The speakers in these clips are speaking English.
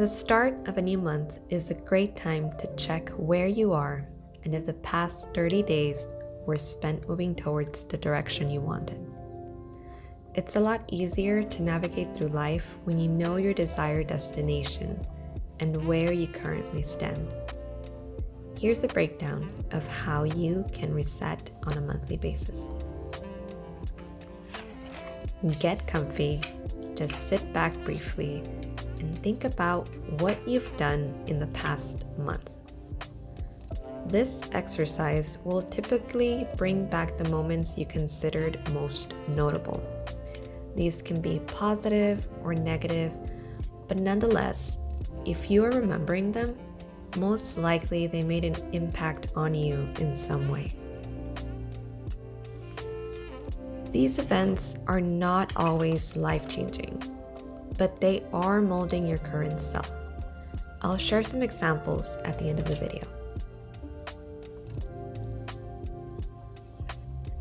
The start of a new month is a great time to check where you are and if the past 30 days were spent moving towards the direction you wanted. It's a lot easier to navigate through life when you know your desired destination and where you currently stand. Here's a breakdown of how you can reset on a monthly basis. Get comfy, just sit back briefly, and think about what you've done in the past month. This exercise will typically bring back the moments you considered most notable. These can be positive or negative, but nonetheless, if you are remembering them, most likely they made an impact on you in some way. These events are not always life-changing, but they are molding your current self. I'll share some examples at the end of the video.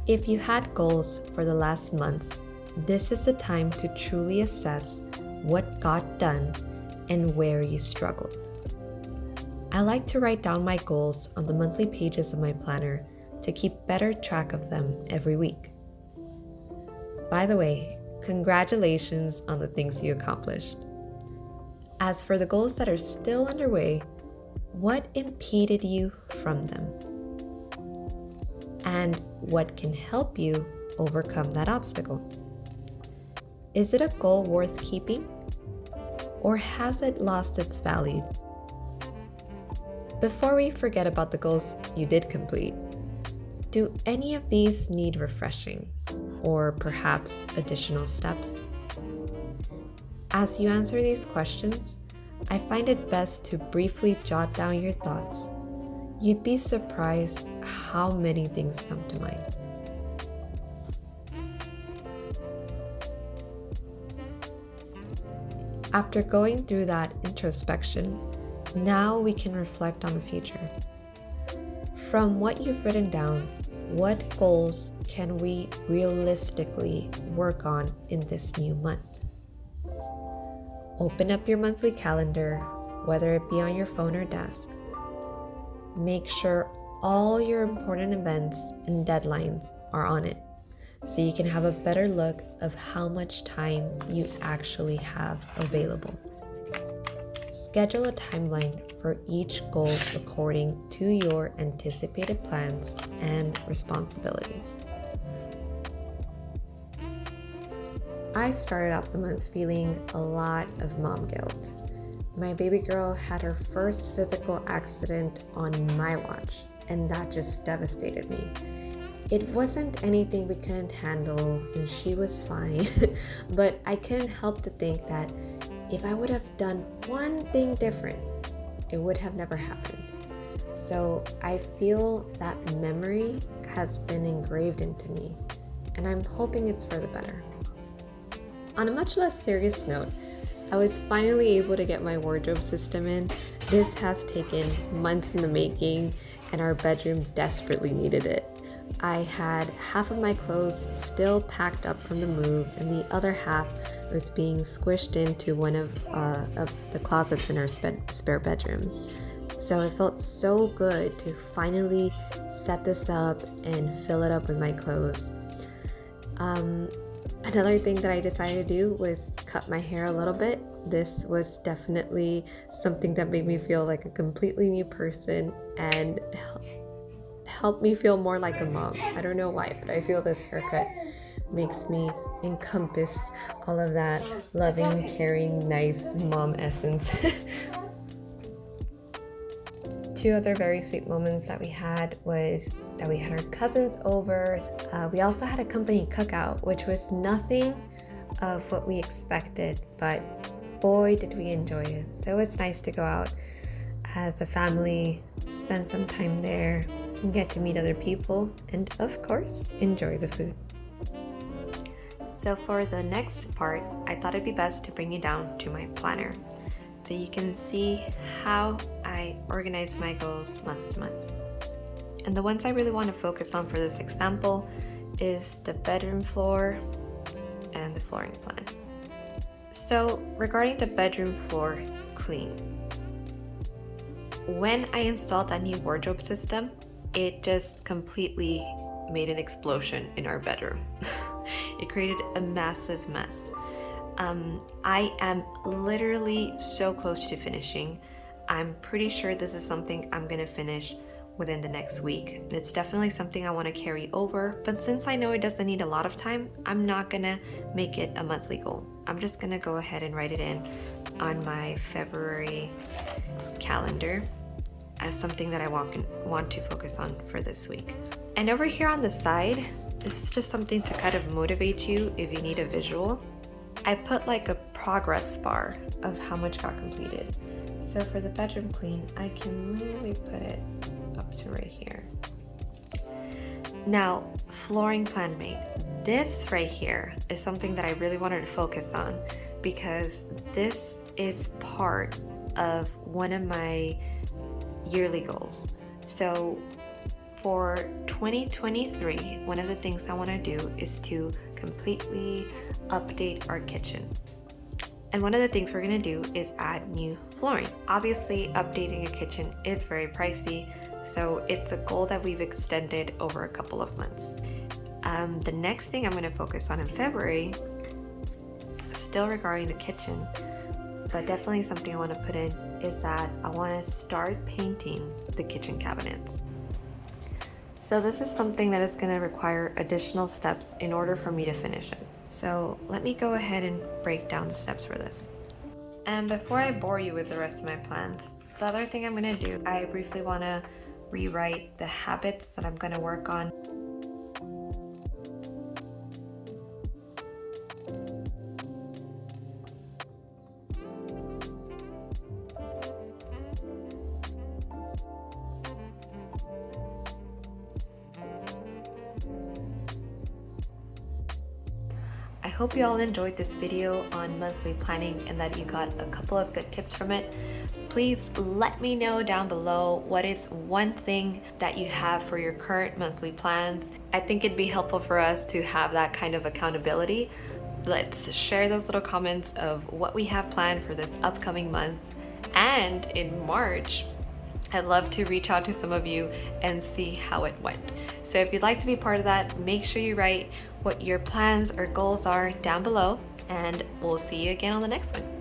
If you had goals for the last month, this is the time to truly assess what got done and where you struggled. I like to write down my goals on the monthly pages of my planner to keep better track of them every week. By the way, congratulations on the things you accomplished. As for the goals that are still underway, what impeded you from them? And what can help you overcome that obstacle? Is it a goal worth keeping? Or has it lost its value? Before we forget about the goals you did complete, do any of these need refreshing? Or perhaps additional steps? As you answer these questions, I find it best to briefly jot down your thoughts. You'd be surprised how many things come to mind. After going through that introspection, now we can reflect on the future. From what you've written down, what goals can we realistically work on in this new month? Open up your monthly calendar, whether it be on your phone or desk. Make sure all your important events and deadlines are on it, so you can have a better look of how much time you actually have available. Schedule a timeline for each goal according to your anticipated plans and responsibilities. I started off the month feeling a lot of mom guilt. My baby girl had her first physical accident on my watch, and that just devastated me. It wasn't anything we couldn't handle, and she was fine, but I couldn't help to think that if I would have done one thing different, it would have never happened. So I feel that memory has been engraved into me, and I'm hoping it's for the better. On a much less serious note, I was finally able to get my wardrobe system in. This has taken months in the making, and our bedroom desperately needed it. I had half of my clothes still packed up from the move, and the other half was being squished into one of the closets in our spare bedrooms. So it felt so good to finally set this up and fill it up with my clothes. Another thing that I decided to do was cut my hair a little bit. This was definitely something that made me feel like a completely new person and helped me feel more like a mom. I don't know why, but I feel this haircut makes me encompass all of that loving, caring, nice mom essence. Two other very sweet moments that we had was that we had our cousins over. We also had a company cookout, which was nothing of what we expected, but boy did we enjoy it. So it's nice to go out as a family, spend some time there, and get to meet other people, and of course, enjoy the food. So for the next part, I thought it'd be best to bring you down to my planner so you can see how I organize my goals month to month. And the ones I really want to focus on for this example is the bedroom floor and the flooring plan. So regarding the bedroom floor clean, when I installed that new wardrobe system, it just completely made an explosion in our bedroom. It created a massive mess. I am literally so close to finishing. I'm pretty sure this is something I'm gonna finish within the next week. It's definitely something I want to carry over, but since I know it doesn't need a lot of time, I'm not gonna make it a monthly goal. I'm just gonna go ahead and write it in on my February calendar as something that I want to focus on for this week. And over here on the side, this is just something to kind of motivate you if you need a visual. I put like a progress bar of how much got completed. So for the bedroom clean, I can literally put it up to right here. Now, flooring plan made. This right here is something that I really wanted to focus on because this is part of one of my yearly goals. So for 2023, one of the things I want to do is to completely update our kitchen. And one of the things we're going to do is add new flooring. Obviously, updating a kitchen is very pricey, so it's a goal that we've extended over a couple of months. The next thing I'm going to focus on in February, still regarding the kitchen, but definitely something I want to put in, is that I want to start painting the kitchen cabinets. So this is something that is going to require additional steps in order for me to finish it. So let me go ahead and break down the steps for this. And before I bore you with the rest of my plans, the other thing I'm going to do, I briefly want to rewrite the habits that I'm going to work on. I hope you all enjoyed this video on monthly planning and that you got a couple of good tips from it. Please let me know down below what is one thing that you have for your current monthly plans. I think it'd be helpful for us to have that kind of accountability. Let's share those little comments of what we have planned for this upcoming month. And in March, I'd love to reach out to some of you and see how it went. So if you'd like to be part of that, make sure you write what your plans or goals are down below, and we'll see you again on the next one.